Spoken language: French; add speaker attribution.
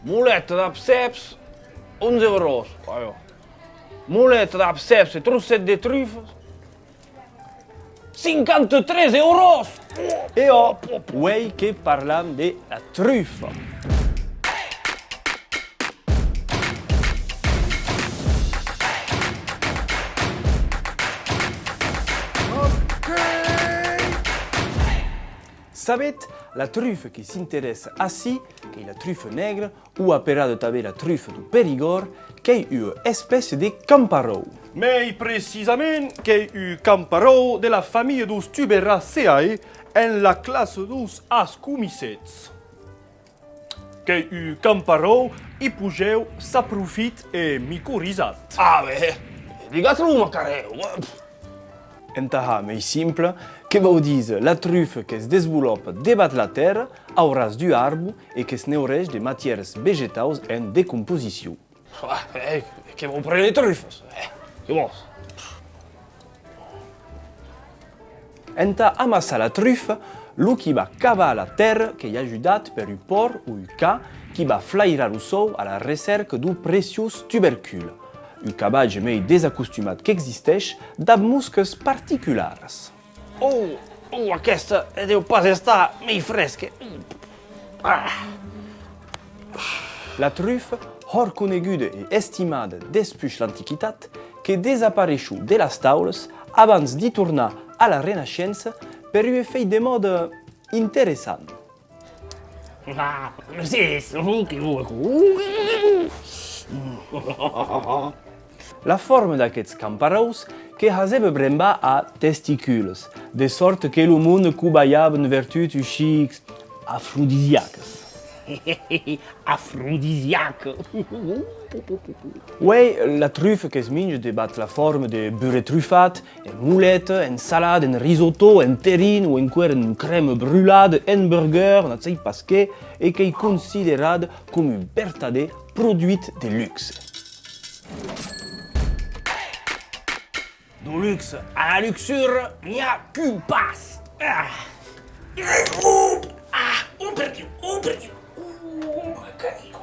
Speaker 1: Moulette de pseps, 11 euros. Allò. Moulette de pseps et troussettes de truffes, 53 euros!
Speaker 2: E hop, uei che parlam de la truffa. Sabet, la truffe qui s'intéresse assi, che è la truffe negra, ou appellata també la truffe du Périgord, che è une espèce de camparou.
Speaker 3: Mais précisément qu'est eu camparou de la famille dos Tuberaceae en la classe dos Ascomycetes. Qu'est eu camparou i pugeu s'aprofite e micorisat.
Speaker 1: Ah, beh, digatelo, careu.
Speaker 2: Entaha, mais simple, que vau dire la truffe que se développe debat la terre, au ras du arbre et que se neureix de matières végétales en décomposition.
Speaker 1: Che vuoi prendere le truffe? Che vuoi?
Speaker 2: Enta amassa la truffe, lo qui va cavar la terre que y a ajudat per un porc ou un ca qui va flairar lo sou à la recerca du precious tubercule. Un cabatge mai desacostumat qu'existeix d'ab musques particulars.
Speaker 1: Aquesta deu pas estar mai fresca.
Speaker 2: La truffe, hor coneguda e estimada despuix l'antiquitat, que desaparechu de las taules abans de tornar a la Renaixença per un efect de moda interessant.
Speaker 1: Sì, che vuoi?
Speaker 2: La forma d'aquests camparous que haseba bremba a testicules, de sorte que lo monde cubaiava en vertut uxics afrodisiaques.
Speaker 1: Afrodisiac.
Speaker 2: Uei, la truffe que es minge debat la forma de beurre truffat, en moulette, en salade, en risotto, en terrine ou enquer en crème brûlade, en burger, na sei pas que, et que est considerada comme un vertader produit de luxe.
Speaker 1: Du luxe à la luxure, il n'y a qu'une passe. Oh, perdu. Oh, canico.